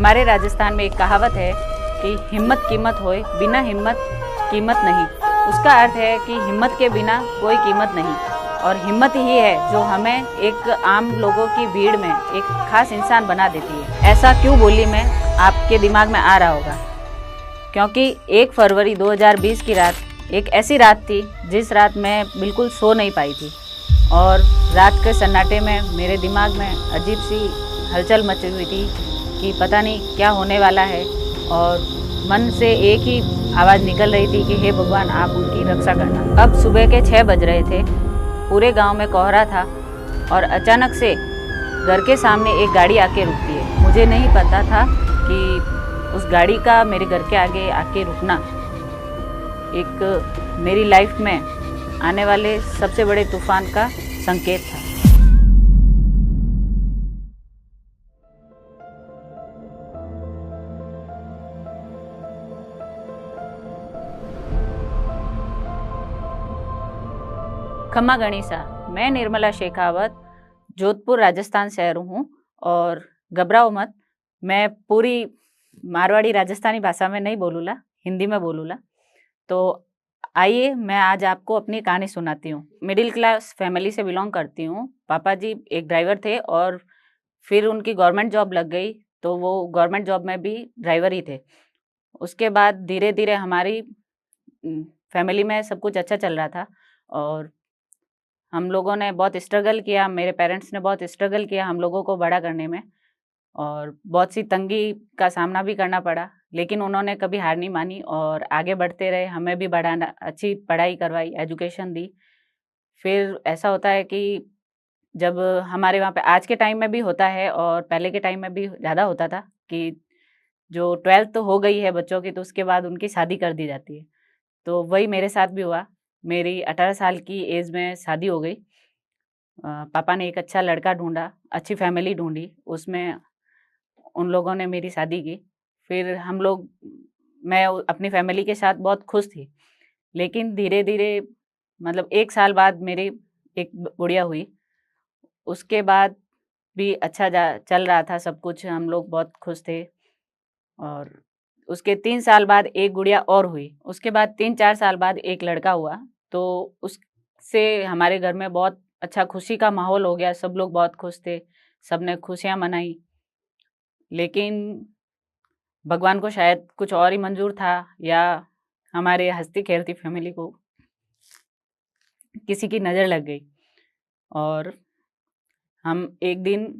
हमारे राजस्थान में एक कहावत है कि हिम्मत कीमत होए, बिना हिम्मत कीमत नहीं। उसका अर्थ है कि हिम्मत के बिना कोई कीमत नहीं, और हिम्मत ही है जो हमें एक आम लोगों की भीड़ में एक खास इंसान बना देती है। ऐसा क्यों बोली मैं, आपके दिमाग में आ रहा होगा, क्योंकि 1 फरवरी 2020 की रात एक ऐसी रात थी जिस रात मैं बिल्कुल सो नहीं पाई थी, और रात के सन्नाटे में मेरे दिमाग में अजीब सी हलचल मची हुई थी कि पता नहीं क्या होने वाला है, और मन से एक ही आवाज़ निकल रही थी कि हे भगवान, आप उनकी रक्षा करना। अब सुबह के 6 बज रहे थे, पूरे गांव में कोहरा था, और अचानक से घर के सामने एक गाड़ी आके रुकती है। मुझे नहीं पता था कि उस गाड़ी का मेरे घर के आगे आके रुकना एक मेरी लाइफ में आने वाले सबसे बड़े तूफान का संकेत था। खम्मा गणिसा, मैं निर्मला शेखावत जोधपुर राजस्थान से हूँ, और घबराओ मत, मैं पूरी मारवाड़ी राजस्थानी भाषा में नहीं बोलूँगा, हिंदी में बोलूँगा। तो आइए मैं आज आपको अपनी कहानी सुनाती हूँ। मिडिल क्लास फैमिली से बिलोंग करती हूँ। पापा जी एक ड्राइवर थे, और फिर उनकी गवर्नमेंट जॉब लग गई, तो वो गवर्नमेंट जॉब में भी ड्राइवर ही थे। उसके बाद धीरे धीरे हमारी फैमिली में सब कुछ अच्छा चल रहा था, और हम लोगों ने बहुत स्ट्रगल किया, मेरे पेरेंट्स ने बहुत स्ट्रगल किया हम लोगों को बड़ा करने में, और बहुत सी तंगी का सामना भी करना पड़ा, लेकिन उन्होंने कभी हार नहीं मानी और आगे बढ़ते रहे, हमें भी बढ़ाना, अच्छी पढ़ाई करवाई, एजुकेशन दी। फिर ऐसा होता है कि जब हमारे वहाँ पे आज के टाइम में भी होता है और पहले के टाइम में भी ज़्यादा होता था कि जो 12th तो हो गई है बच्चों की, तो उसके बाद उनकी शादी कर दी जाती है। तो वही मेरे साथ भी हुआ। मेरी 18 साल की एज में शादी हो गई। पापा ने एक अच्छा लड़का ढूंढा, अच्छी फैमिली ढूंढी, उसमें उन लोगों ने मेरी शादी की। फिर हम लोग, मैं अपनी फैमिली के साथ बहुत खुश थी, लेकिन धीरे धीरे मतलब 1 साल बाद मेरी एक गुड़िया हुई। उसके बाद भी अच्छा चल रहा था सब कुछ, हम लोग बहुत खुश थे। और उसके 3 साल बाद एक गुड़िया और हुई। उसके बाद 3-4 साल बाद एक लड़का हुआ, तो उससे हमारे घर में बहुत अच्छा खुशी का माहौल हो गया, सब लोग बहुत खुश थे, सबने खुशियाँ मनाई। लेकिन भगवान को शायद कुछ और ही मंजूर था, या हमारे हँसती-खेलती फैमिली को किसी की नज़र लग गई, और हम एक दिन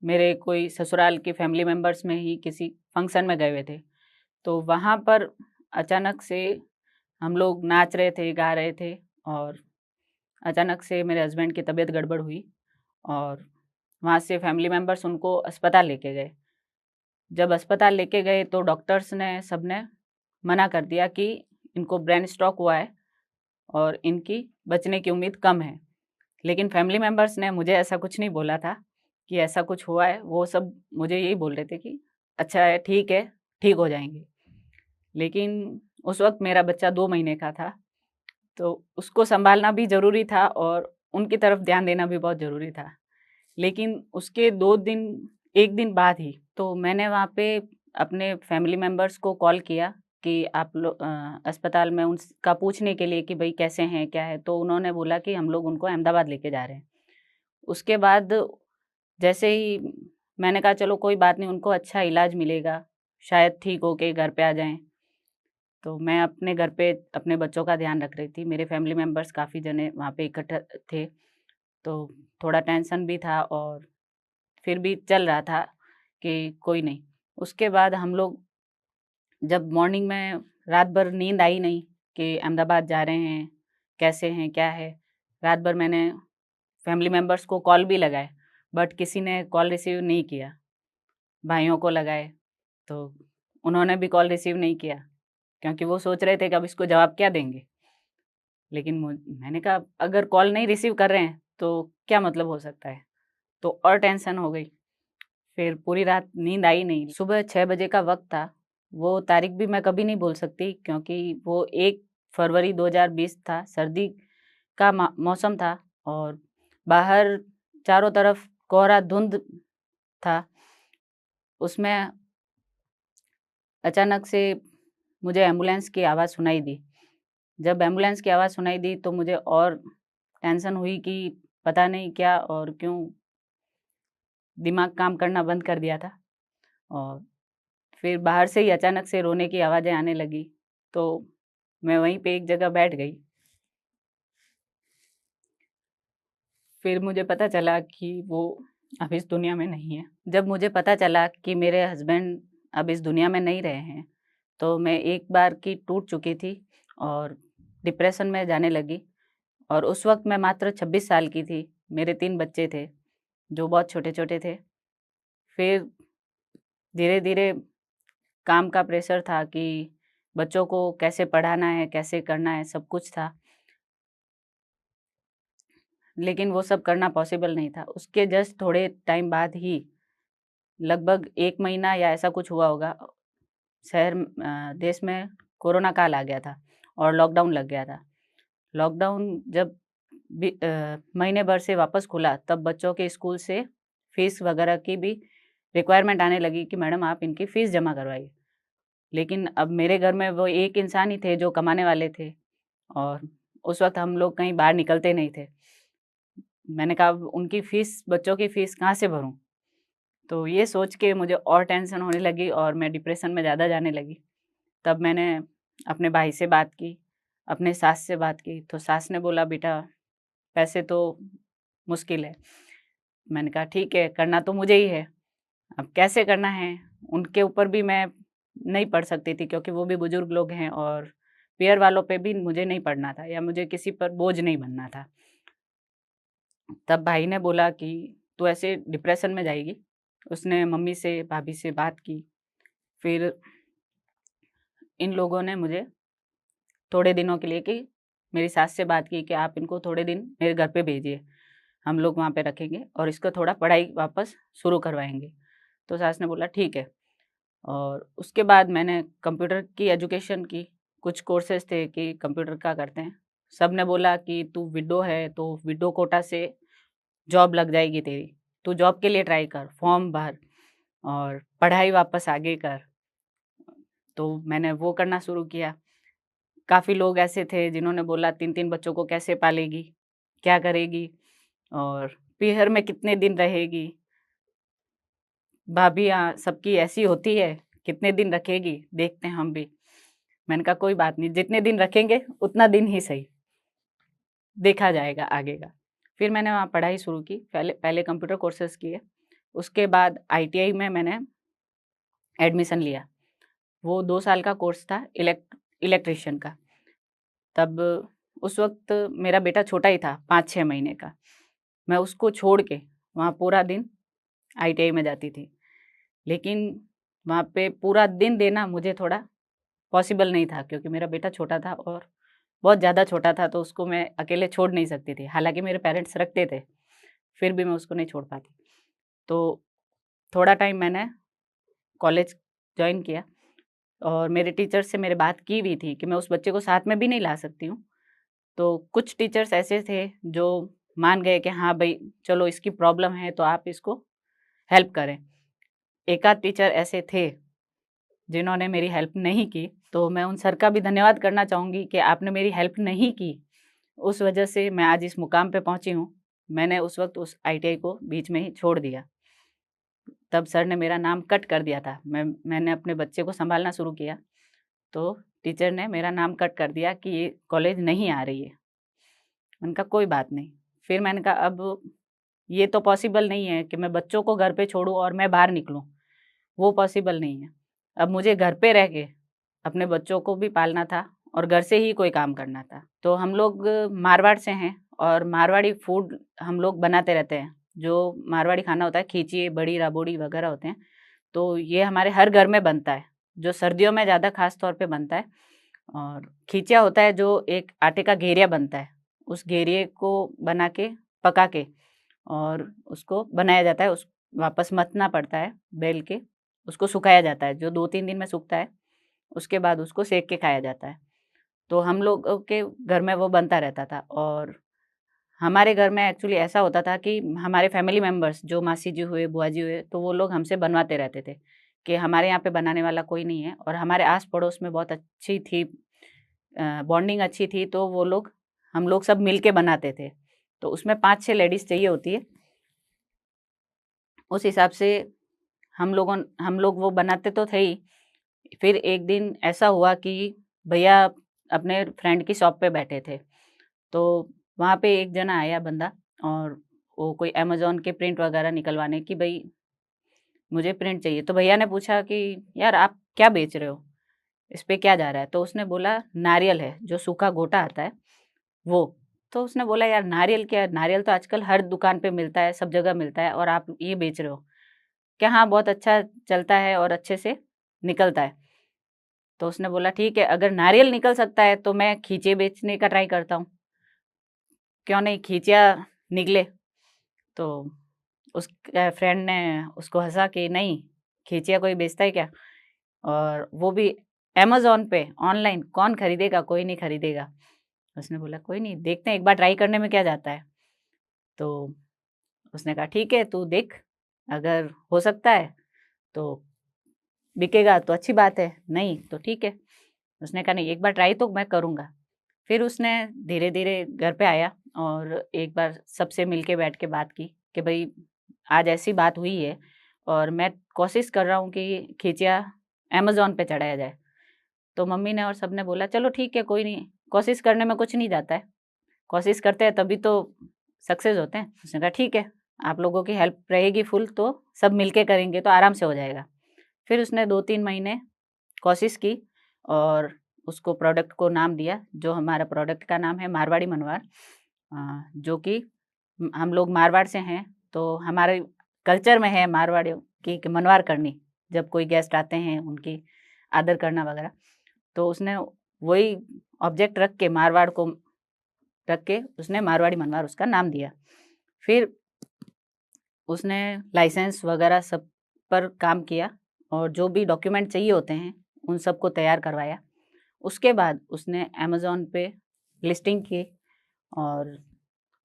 मेरे कोई ससुराल के फैमिली मेंबर्स में ही किसी फंक्शन में गए हुए थे। तो वहाँ पर अचानक से हम लोग नाच रहे थे, गा रहे थे, और अचानक से मेरे हस्बैंड की तबीयत गड़बड़ हुई, और वहाँ से फैमिली मेंबर्स उनको अस्पताल लेके गए। जब अस्पताल लेके गए तो डॉक्टर्स ने, सबने मना कर दिया कि इनको ब्रेन स्ट्रोक हुआ है और इनकी बचने की उम्मीद कम है। लेकिन फैमिली मेंबर्स ने मुझे ऐसा कुछ नहीं बोला था कि ऐसा कुछ हुआ है। वो सब मुझे यही बोल रहे थे कि अच्छा है, ठीक हो जाएँगे। लेकिन उस वक़्त मेरा बच्चा 2 महीने का था, तो उसको सँभालना भी ज़रूरी था और उनकी तरफ ध्यान देना भी बहुत ज़रूरी था। लेकिन उसके 2 दिन 1 दिन बाद ही तो मैंने वहाँ पे अपने फैमिली मेंबर्स को कॉल किया कि आप लोग अस्पताल में उनका पूछने के लिए कि भई कैसे हैं, क्या है? तो उन्होंने बोला कि हम लोग उनको अहमदाबाद लेके जा रहे हैं। उसके बाद जैसे ही मैंने कहा चलो कोई बात नहीं, उनको अच्छा इलाज मिलेगा, शायद ठीक होके घर पे आ जाएँ। तो मैं अपने घर पे अपने बच्चों का ध्यान रख रही थी। मेरे फैमिली मेंबर्स काफ़ी जने वहाँ पे इकट्ठा थे, तो थोड़ा टेंशन भी था, और फिर भी चल रहा था कि कोई नहीं। उसके बाद हम लोग जब मॉर्निंग में, रात भर नींद आई नहीं कि अहमदाबाद जा रहे हैं, कैसे हैं, क्या है? रात भर मैंने फैमिली मेंबर्स को कॉल भी लगाए, बट किसी ने कॉल रिसीव नहीं किया। भाइयों को लगाए, तो उन्होंने भी कॉल रिसीव नहीं किया, क्योंकि वो सोच रहे थे कि अब इसको जवाब क्या देंगे। लेकिन मैंने कहा अगर कॉल नहीं रिसीव कर रहे हैं तो क्या मतलब हो सकता है? तो और टेंशन हो गई। फिर पूरी रात नींद आई नहीं। सुबह 6 बजे का वक़्त था। वो तारीख भी मैं कभी नहीं भूल सकती, क्योंकि वो 1 फरवरी 2020 था। सर्दी का मौसम था, और बाहर चारों तरफ कोहरा धुंध था। उसमें अचानक से मुझे एम्बुलेंस की आवाज़ सुनाई दी। जब एम्बुलेंस की आवाज़ सुनाई दी तो मुझे और टेंशन हुई कि पता नहीं क्या और क्यों दिमाग काम करना बंद कर दिया था। और फिर बाहर से ही अचानक से रोने की आवाज़ें आने लगी, तो मैं वहीं पे एक जगह बैठ गई। फिर मुझे पता चला कि वो अब इस दुनिया में नहीं है। जब मुझे पता चला कि मेरे हस्बैंड अब इस दुनिया में नहीं रहे हैं, तो मैं एक बार की टूट चुकी थी और डिप्रेशन में जाने लगी। और उस वक़्त मैं मात्र 26 साल की थी। मेरे 3 बच्चे थे, जो बहुत छोटे-छोटे थे। फिर धीरे-धीरे काम का प्रेशर था कि बच्चों को कैसे पढ़ाना है, कैसे करना है, सब कुछ था। लेकिन वो सब करना पॉसिबल नहीं था। उसके जस्ट थोड़े टाइम बाद ही लगभग 1 महीना या ऐसा कुछ हुआ होगा, देश में कोरोना काल आ गया था और लॉकडाउन लग गया था। लॉकडाउन जब महीने भर से वापस खुला, तब बच्चों के स्कूल से फ़ीस वगैरह की भी रिक्वायरमेंट आने लगी कि मैडम आप इनकी फ़ीस जमा करवाइए। लेकिन अब मेरे घर में वो एक इंसान ही थे जो कमाने वाले थे और उस वक़्त हम लोग कहीं बाहर निकलते नहीं थे। मैंने कहा अब उनकी फ़ीस, बच्चों की फ़ीस कहाँ से भरूँ? तो ये सोच के मुझे और टेंशन होने लगी और मैं डिप्रेशन में ज़्यादा जाने लगी। तब मैंने अपने भाई से बात की, अपने सास से बात की, तो सास ने बोला बेटा पैसे तो मुश्किल है। मैंने कहा ठीक है, करना तो मुझे ही है, अब कैसे करना है? उनके ऊपर भी मैं नहीं पड़ सकती थी क्योंकि वो भी बुज़ुर्ग लोग हैं और पीयर वालों पे भी मुझे नहीं पड़ना था या मुझे किसी पर बोझ नहीं बनना था। तब भाई ने बोला कि तू ऐसे डिप्रेशन में जाएगी। उसने मम्मी से, भाभी से बात की। फिर इन लोगों ने मुझे थोड़े दिनों के लिए कि मेरी सास से बात की कि आप इनको थोड़े दिन मेरे घर पे भेजिए, हम लोग वहाँ पे रखेंगे और इसको थोड़ा पढ़ाई वापस शुरू करवाएँगे। तो सास ने बोला ठीक है। और उसके बाद मैंने कंप्यूटर की एजुकेशन की, कुछ कोर्सेज़ थे कि कंप्यूटर का करते हैं। सब ने बोला कि तू विडो है तो विडो कोटा से जॉब लग जाएगी तेरी, तू जॉब के लिए ट्राई कर, फॉर्म भर और पढ़ाई वापस आगे कर। तो मैंने वो करना शुरू किया। काफ़ी लोग ऐसे थे जिन्होंने बोला 3-3 बच्चों को कैसे पालेगी? क्या करेगी? और पीहर में कितने दिन रहेगी? भाभी सबकी ऐसी होती है, कितने दिन रखेगी? देखते हैं हम भी। मैंने कहा कोई बात नहीं, जितने दिन रखेंगे उतना दिन ही सही, देखा जाएगा आगे का। फिर मैंने वहाँ पढ़ाई शुरू की, पहले पहले कंप्यूटर कोर्सेज़ किए, उसके बाद आईटीआई में मैंने एडमिशन लिया। वो 2 साल का कोर्स था इलेक्ट्रीशियन का। तब उस वक़्त मेरा बेटा छोटा ही था, 5-6 महीने का। मैं उसको छोड़ के वहाँ पूरा दिन आईटीआई में जाती थी। लेकिन वहाँ पे पूरा दिन देना मुझे थोड़ा पॉसिबल नहीं था क्योंकि मेरा बेटा छोटा था और बहुत ज़्यादा छोटा था, तो उसको मैं अकेले छोड़ नहीं सकती थी। हालाँकि मेरे पेरेंट्स रखते थे, फिर भी मैं उसको नहीं छोड़ पाती। तो थोड़ा टाइम मैंने कॉलेज जॉइन किया और मेरे टीचर से मेरी बात की भी थी कि मैं उस बच्चे को साथ में भी नहीं ला सकती हूँ। तो कुछ टीचर्स ऐसे थे जो मान गए कि हाँ भई, चलो इसकी प्रॉब्लम है तो आप इसको हेल्प करें। एक आध टीचर ऐसे थे जिन्होंने मेरी हेल्प नहीं की, तो मैं उन सर का भी धन्यवाद करना चाहूँगी कि आपने मेरी हेल्प नहीं की। उस वजह से मैं आज इस मुकाम पे पहुँची हूँ। मैंने उस वक़्त उस आईटीआई को बीच में ही छोड़ दिया। तब सर ने मेरा नाम कट कर दिया था। मैंने अपने बच्चे को सँभालना शुरू किया, तो टीचर ने मेरा नाम कट कर दिया कि ये कॉलेज नहीं आ रही है। मैंने कहा कोई बात नहीं। फिर मैंने कहा अब ये तो पॉसिबल नहीं है कि मैं बच्चों को घर पे छोड़ूँ और मैं बाहर निकलूँ, वो पॉसिबल नहीं है। अब मुझे घर पे रह के अपने बच्चों को भी पालना था और घर से ही कोई काम करना था। तो हम लोग मारवाड़ से हैं और मारवाड़ी फूड हम लोग बनाते रहते हैं। जो मारवाड़ी खाना होता है, खींची, बड़ी, राबोड़ी वगैरह होते हैं, तो ये हमारे हर घर में बनता है, जो सर्दियों में ज़्यादा ख़ास तौर पे बनता है। और खींचिया होता है जो एक आटे का घेरिया बनता है, उस घेरिये को बना के, पका के और उसको बनाया जाता है, उस वापस मथना पड़ता है बेल के, उसको सुखाया जाता है, जो 2-3 दिन में सूखता है, उसके बाद उसको सेक के खाया जाता है। तो हम लोगों के घर में वो बनता रहता था और हमारे घर में एक्चुअली ऐसा होता था कि हमारे फैमिली मेंबर्स जो मासी जी हुए, बुआ जी हुए, तो वो लोग हमसे बनवाते रहते थे कि हमारे यहाँ पे बनाने वाला कोई नहीं है, और हमारे आस पड़ोस में बहुत अच्छी थी, बॉन्डिंग अच्छी थी, तो वो लोग, हम लोग सब मिल के बनाते थे। तो उसमें 5-6 लेडीज़ चाहिए होती है। उस हिसाब से हम लोग वो बनाते तो थे ही। फिर एक दिन ऐसा हुआ कि भैया अपने फ्रेंड की शॉप पे बैठे थे, तो वहाँ पे एक जना आया बंदा, और वो कोई अमेज़न के प्रिंट वगैरह निकलवाने की, भई मुझे प्रिंट चाहिए। तो भैया ने पूछा कि यार आप क्या बेच रहे हो? इस पे क्या जा रहा है? तो उसने बोला नारियल है, जो सूखा गोटा आता है वो। तो उसने बोला यार नारियल क्या है? नारियल तो आजकल हर दुकान पे मिलता है, सब जगह मिलता है, और आप ये बेच रहे हो? क्या हाँ, बहुत अच्छा चलता है और अच्छे से निकलता है। तो उसने बोला ठीक है, अगर नारियल निकल सकता है तो मैं खींचे बेचने का ट्राई करता हूँ, क्यों नहीं, खींचिया निकले। तो उसके फ्रेंड ने उसको हँसा कि नहीं, खींचिया कोई बेचता है क्या? और वो भी अमेज़न पे ऑनलाइन, कौन खरीदेगा? कोई नहीं खरीदेगा। उसने बोला कोई नहीं, देखते हैं, एक बार ट्राई करने में क्या जाता है। तो उसने कहा ठीक है, तू देख, अगर हो सकता है तो बिकेगा तो अच्छी बात है, नहीं तो ठीक है। उसने कहा नहीं, एक बार ट्राई तो मैं करूँगा। फिर उसने धीरे-धीरे घर पे आया और एक बार सबसे मिल के बैठ के बात की कि भई आज ऐसी बात हुई है और मैं कोशिश कर रहा हूँ कि खिचिया अमेज़न पे चढ़ाया जाए। तो मम्मी ने और सबने बोला चलो ठीक है, कोई नहीं, कोशिश करने में कुछ नहीं जाता है। कोशिश करते हैं तभी तो सक्सेस होते हैं। उसने कहा ठीक है, आप लोगों की हेल्प रहेगी फुल, तो सब मिलके करेंगे तो आराम से हो जाएगा। फिर उसने 2-3 महीने कोशिश की और उसको प्रोडक्ट को नाम दिया, जो हमारा प्रोडक्ट का नाम है मारवाड़ी मनवार। जो कि हम लोग मारवाड़ से हैं, तो हमारे कल्चर में है मारवाड़ियों की कि मनवार करनी, जब कोई गेस्ट आते हैं उनकी आदर करना वगैरह। तो उसने वही ऑब्जेक्ट रख के, मारवाड़ को रख के उसने मारवाड़ी मनवार उसका नाम दिया। फिर उसने लाइसेंस वगैरह सब पर काम किया और जो भी डॉक्यूमेंट चाहिए होते हैं उन सबको तैयार करवाया। उसके बाद उसने अमेज़न पे लिस्टिंग की और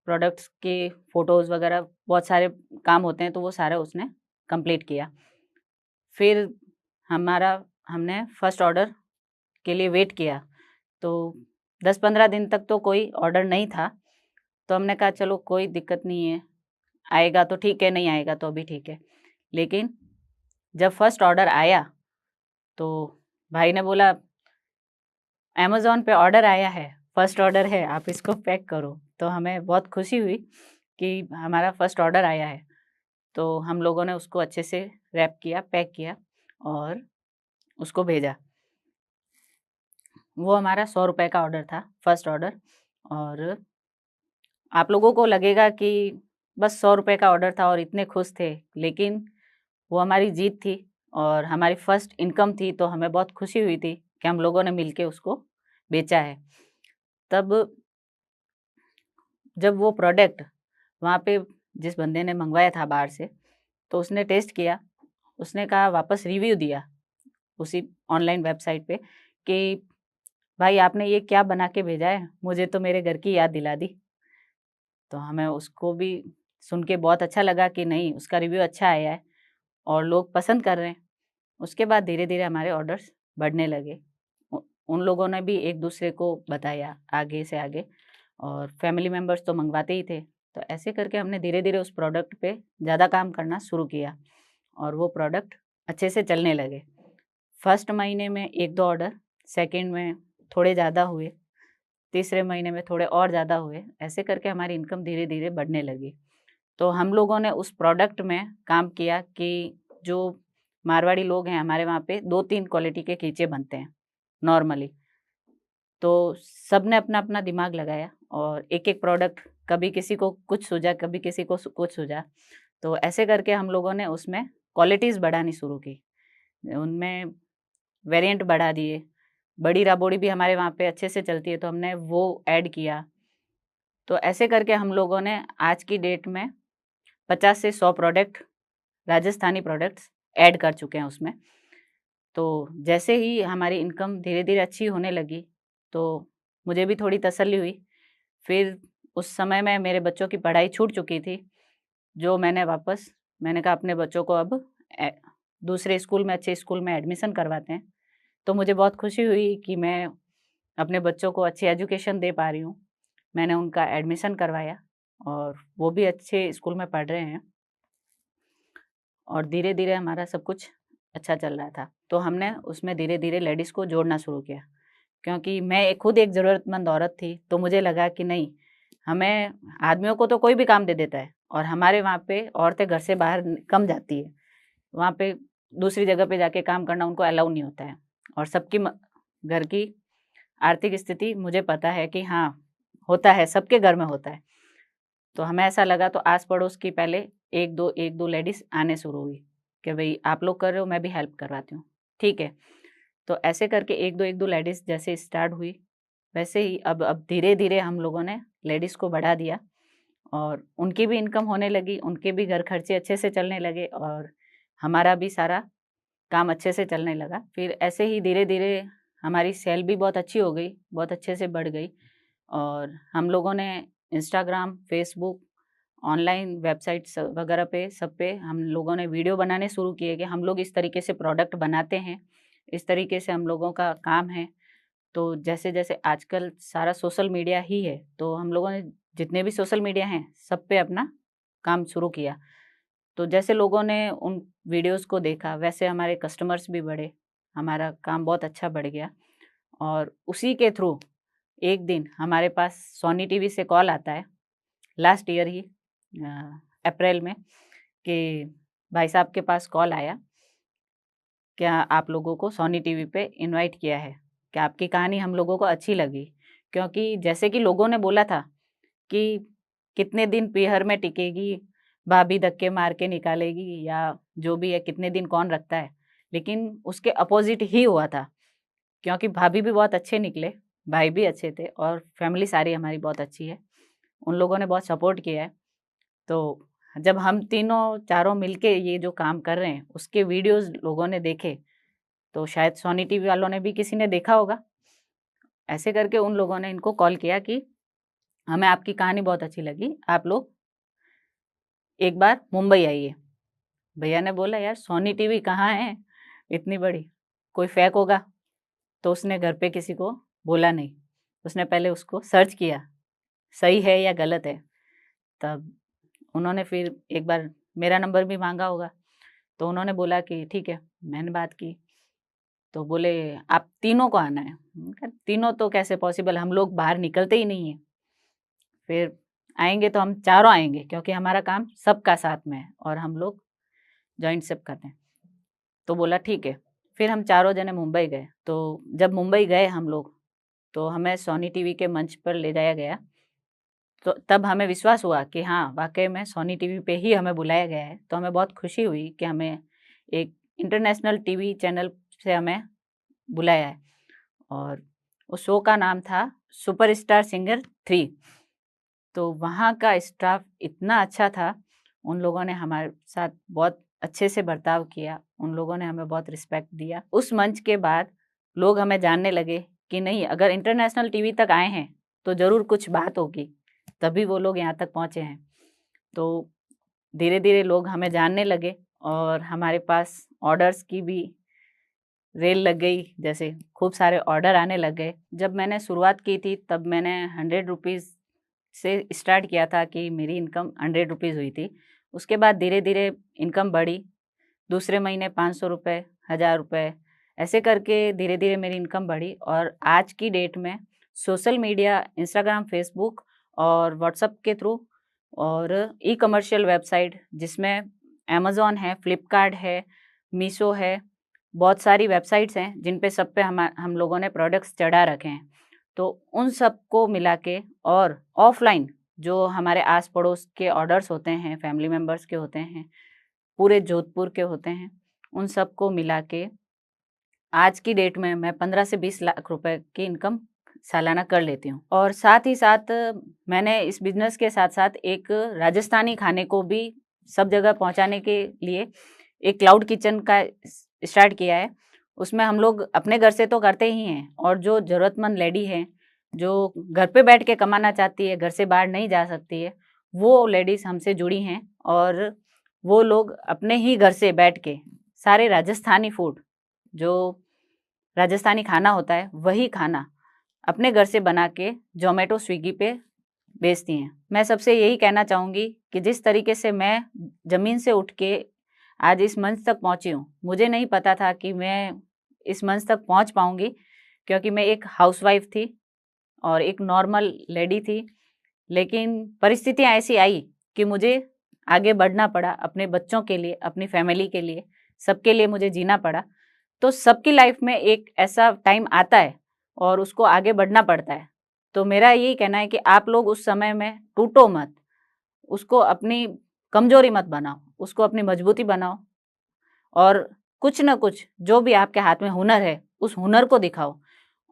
प्रोडक्ट्स के फ़ोटोज़ वगैरह बहुत सारे काम होते हैं, तो वो सारा उसने कंप्लीट किया। फिर हमारा हमने फर्स्ट ऑर्डर के लिए वेट किया, तो 10-15 दिन तक तो कोई ऑर्डर नहीं था। तो हमने कहा चलो कोई दिक्कत नहीं है, आएगा तो ठीक है, नहीं आएगा तो अभी ठीक है। लेकिन जब फर्स्ट ऑर्डर आया तो भाई ने बोला अमेज़न पे ऑर्डर आया है, फर्स्ट ऑर्डर है, आप इसको पैक करो। तो हमें बहुत खुशी हुई कि हमारा फर्स्ट ऑर्डर आया है। तो हम लोगों ने उसको अच्छे से रैप किया, पैक किया और उसको भेजा। वो हमारा ₹100 का ऑर्डर था, फर्स्ट ऑर्डर। और आप लोगों को लगेगा कि बस ₹100 का ऑर्डर था और इतने खुश थे, लेकिन वो हमारी जीत थी और हमारी फर्स्ट इनकम थी, तो हमें बहुत खुशी हुई थी कि हम लोगों ने मिलके उसको बेचा है। तब जब वो प्रोडक्ट वहाँ पे जिस बंदे ने मँगवाया था बाहर से, तो उसने टेस्ट किया, उसने कहा, वापस रिव्यू दिया उसी ऑनलाइन वेबसाइट पे कि भाई आपने ये क्या बना के भेजा है? मुझे तो मेरे घर की याद दिला दी। तो हमें उसको भी सुन के बहुत अच्छा लगा कि नहीं, उसका रिव्यू अच्छा आया है और लोग पसंद कर रहे हैं। उसके बाद धीरे-धीरे हमारे ऑर्डर्स बढ़ने लगे। उ उन लोगों ने भी एक-दूसरे को बताया आगे से आगे, और फैमिली मेंबर्स तो मँगवाते ही थे। तो ऐसे करके हमने धीरे-धीरे उस प्रोडक्ट पे ज़्यादा काम करना शुरू किया और वो प्रोडक्ट अच्छे से चलने लगे। फर्स्ट महीने में 1-2 ऑर्डर, सेकंड में थोड़े ज़्यादा हुए, तीसरे महीने में थोड़े और ज़्यादा हुए। ऐसे करके हमारी इनकम धीरे-धीरे बढ़ने लगी। तो हम लोगों ने उस प्रोडक्ट में काम किया कि जो मारवाड़ी लोग हैं हमारे वहाँ पे 2-3 क्वालिटी के खींचे बनते हैं नॉर्मली। तो सबने अपना-अपना दिमाग लगाया और एक-एक प्रोडक्ट, कभी किसी को कुछ सूझा, कभी किसी को कुछ सूझा। तो ऐसे करके हम लोगों ने उसमें क्वालिटीज़ बढ़ानी शुरू की। उनमें वेरिएंट बढ़ा दिए। बड़ी राबोड़ी भी हमारे वहाँ पे अच्छे से चलती है, तो हमने वो ऐड किया। तो ऐसे करके हम लोगों ने आज की डेट में 50 से 100 प्रोडक्ट, राजस्थानी प्रोडक्ट्स ऐड कर चुके हैं उसमें। तो जैसे ही हमारी इनकम धीरे-धीरे अच्छी होने लगी, तो मुझे भी थोड़ी तसल्ली हुई। फिर उस समय में मेरे बच्चों की पढ़ाई छूट चुकी थी, जो मैंने कहा अपने बच्चों को अब दूसरे स्कूल में, अच्छे स्कूल में एडमिशन करवाते हैं। तो मुझे बहुत खुशी हुई कि मैं अपने बच्चों को अच्छी एजुकेशन दे पा रही हूँ। मैंने उनका एडमिशन करवाया और वो भी अच्छे स्कूल में पढ़ रहे हैं और धीरे-धीरे हमारा सब कुछ अच्छा चल रहा था। तो हमने उसमें धीरे-धीरे लेडीज़ को जोड़ना शुरू किया, क्योंकि मैं खुद एक ज़रूरतमंद औरत थी, तो मुझे लगा कि नहीं, हमें आदमियों को तो कोई भी काम दे देता है और हमारे वहाँ पे औरतें घर से बाहर कम जाती है। वहाँ पे दूसरी जगह पे जाके काम करना उनको अलाउ नहीं होता है और सबकी घर की आर्थिक स्थिति मुझे पता है कि हाँ, होता है, सबके घर में होता है। तो हमें ऐसा लगा, तो आस-पड़ोस की पहले 1-2 लेडीज़ आने शुरू हुई कि भई आप लोग कर रहे हो, मैं भी हेल्प करवाती हूँ। ठीक है। तो ऐसे करके 1-2 लेडीज़ जैसे स्टार्ट हुई, वैसे ही अब धीरे-धीरे हम लोगों ने लेडीज़ को बढ़ा दिया और उनकी भी इनकम होने लगी, उनके भी घर खर्चे अच्छे से चलने लगे और हमारा भी सारा काम अच्छे से चलने लगा। फिर ऐसे ही धीरे-धीरे हमारी सेल भी बहुत अच्छी हो गई, बहुत अच्छे से बढ़ गई और हम लोगों ने इंस्टाग्राम, फेसबुक, ऑनलाइन वेबसाइट्स वगैरह पे, सब पे हम लोगों ने वीडियो बनाने शुरू किए कि हम लोग इस तरीके से प्रोडक्ट बनाते हैं, इस तरीके से हम लोगों का काम है। तो जैसे-जैसे आजकल सारा सोशल मीडिया ही है, तो हम लोगों ने जितने भी सोशल मीडिया हैं, सब पे अपना काम शुरू किया। तो जैसे लोगों ने उन वीडियोज़ को देखा, वैसे हमारे कस्टमर्स भी बढ़े, हमारा काम बहुत अच्छा बढ़ गया और उसी के थ्रू एक दिन हमारे पास सोनी टीवी से कॉल आता है, लास्ट ईयर ही अप्रैल में, कि भाई साहब के पास कॉल आया, क्या आप लोगों को सोनी टीवी पे इनवाइट किया है, क्या आपकी कहानी हम लोगों को अच्छी लगी? क्योंकि जैसे कि लोगों ने बोला था कि कितने दिन पीहर में टिकेगी, भाभी धक्के मार के निकालेगी या जो भी है, कितने दिन कौन रखता है। लेकिन उसके अपोज़िट ही हुआ था, क्योंकि भाभी भी बहुत अच्छे निकले, भाई भी अच्छे थे और फैमिली सारी हमारी बहुत अच्छी है। उन लोगों ने बहुत सपोर्ट किया है। तो जब हम तीनों चारों मिलके ये जो काम कर रहे हैं, उसके वीडियोज़ लोगों ने देखे, तो शायद सोनी टीवी वालों ने भी किसी ने देखा होगा। ऐसे करके उन लोगों ने इनको कॉल किया कि हमें आपकी कहानी बहुत अच्छी लगी, आप लोग एक बार मुंबई आइए। भैया ने बोला, यार सोनी टीवी कहाँ है इतनी बड़ी, कोई फेक होगा। तो उसने घर पे किसी को बोला नहीं, उसने पहले उसको सर्च किया, सही है या गलत है। तब उन्होंने फिर एक बार मेरा नंबर भी मांगा होगा, तो उन्होंने बोला कि ठीक है। मैंने बात की, तो बोले आप तीनों को आना है। मैंने कहा तीनों तो कैसे पॉसिबल, हम लोग बाहर निकलते ही नहीं है। फिर आएंगे तो हम चारों आएंगे, क्योंकि हमारा काम सबका साथ में है और हम लोग जॉइंट सब करते हैं। तो बोला ठीक है। फिर हम चारों जने मुंबई गए। तो जब मुंबई गए हम लोग, तो हमें सोनी टीवी के मंच पर ले जाया गया। तो तब हमें विश्वास हुआ कि हाँ, वाक़ई में सोनी टीवी पे ही हमें बुलाया गया है। तो हमें बहुत खुशी हुई कि हमें एक इंटरनेशनल टीवी चैनल से हमें बुलाया है और उस शो का नाम था सुपरस्टार सिंगर 3। तो वहाँ का स्टाफ इतना अच्छा था, उन लोगों ने हमारे साथ बहुत अच्छे से बर्ताव किया, उन लोगों ने हमें बहुत रिस्पेक्ट दिया। उस मंच के बाद लोग हमें जानने लगे कि नहीं, अगर इंटरनेशनल टीवी तक आए हैं, तो ज़रूर कुछ बात होगी, तभी वो लोग यहाँ तक पहुँचे हैं। तो धीरे-धीरे लोग हमें जानने लगे और हमारे पास ऑर्डर्स की भी रेल लग गई, जैसे खूब सारे ऑर्डर आने लग गए। जब मैंने शुरुआत की थी, तब मैंने 100 रुपीज़ से स्टार्ट किया था कि मेरी इनकम 100 रुपीज़ हुई थी। उसके बाद धीरे-धीरे इनकम बढ़ी, दूसरे महीने 500 रुपए, 1000 रुपए, ऐसे करके धीरे-धीरे मेरी इनकम बढ़ी और आज की डेट में सोशल मीडिया, इंस्टाग्राम, फेसबुक और व्हाट्सएप के थ्रू और ई-कमर्शियल वेबसाइट, जिसमें अमेज़न है, फ्लिपकार्ट है, मीशो है, बहुत सारी वेबसाइट्स हैं जिन पे सब पे हम लोगों ने प्रोडक्ट्स चढ़ा रखे हैं। तो उन सबको मिला के और ऑफ़लाइन जो हमारे आस-पड़ोस के ऑर्डर्स होते हैं, फैमिली मेंबर्स के होते हैं, पूरे जोधपुर के होते हैं, उन सबको मिला के आज की डेट में मैं 15 से 20 लाख रुपए की इनकम सालाना कर लेती हूँ। और साथ ही साथ मैंने इस बिज़नेस के साथ-साथ एक राजस्थानी खाने को भी सब जगह पहुँचाने के लिए एक क्लाउड किचन का स्टार्ट किया है। उसमें हम लोग अपने घर से तो करते ही हैं और जो ज़रूरतमंद लेडी हैं, जो घर पे बैठ के कमाना चाहती है, घर से बाहर नहीं जा सकती है, वो लेडीज़ हमसे जुड़ी हैं और वो लोग अपने ही घर से बैठ के सारे राजस्थानी फूड, जो राजस्थानी खाना होता है, वही खाना अपने घर से बना के जोमेटो स्विगी पे बेचती हैं। मैं सबसे यही कहना चाहूँगी कि जिस तरीके से मैं ज़मीन से उठ के आज इस मंच तक पहुँची हूँ, मुझे नहीं पता था कि मैं इस मंच तक पहुँच पाऊँगी, क्योंकि मैं एक हाउसवाइफ थी और एक नॉर्मल लेडी थी। लेकिन परिस्थितियाँ ऐसी आई कि मुझे आगे बढ़ना पड़ा, अपने बच्चों के लिए, अपनी फैमिली के लिए, सबके लिए मुझे जीना पड़ा। तो सबकी लाइफ में एक ऐसा टाइम आता है और उसको आगे बढ़ना पड़ता है। तो मेरा यही कहना है कि आप लोग उस समय में टूटो मत, उसको अपनी कमजोरी मत बनाओ, उसको अपनी मजबूती बनाओ और कुछ ना कुछ जो भी आपके हाथ में हुनर है, उस हुनर को दिखाओ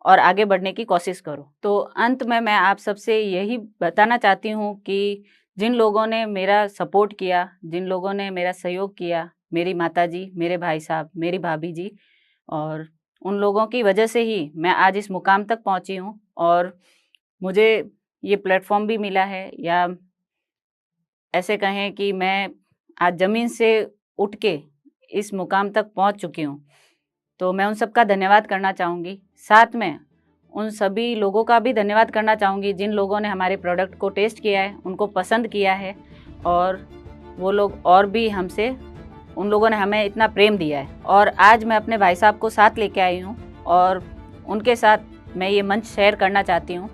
और आगे बढ़ने की कोशिश करो। तो अंत में मैं आप सबसे यही बताना चाहती हूँ कि जिन लोगों ने मेरा सपोर्ट किया, जिन लोगों ने मेरा सहयोग किया, मेरी माताजी, मेरे भाई साहब, मेरी भाभी जी, और उन लोगों की वजह से ही मैं आज इस मुकाम तक पहुँची हूँ और मुझे ये प्लेटफॉर्म भी मिला है, या ऐसे कहें कि मैं आज ज़मीन से उठ के इस मुकाम तक पहुँच चुकी हूँ। तो मैं उन सब का धन्यवाद करना चाहूँगी। साथ में उन सभी लोगों का भी धन्यवाद करना चाहूँगी जिन लोगों ने हमारे प्रोडक्ट को टेस्ट किया है, उनको पसंद किया है, और वो लोग और भी हमसे, उन लोगों ने हमें इतना प्रेम दिया है। और आज मैं अपने भाई साहब को साथ लेके आई हूँ और उनके साथ मैं ये मंच शेयर करना चाहती हूँ।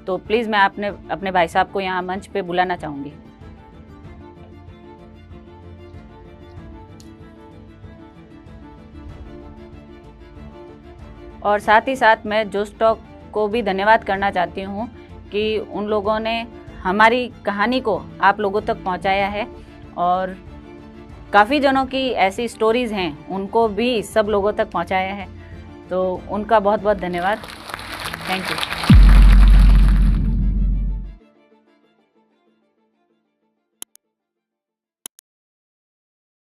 तो प्लीज़ मैं अपने भाई साहब को यहाँ मंच पे बुलाना चाहूँगी। और साथ ही साथ मैं जो स्टॉक को भी धन्यवाद करना चाहती हूँ कि उन लोगों ने हमारी कहानी को आप लोगों तक पहुँचाया है, और काफ़ी जनों की ऐसी स्टोरीज़ हैं, उनको भी सब लोगों तक पहुँचाया है। तो उनका बहुत बहुत धन्यवाद। Thank you.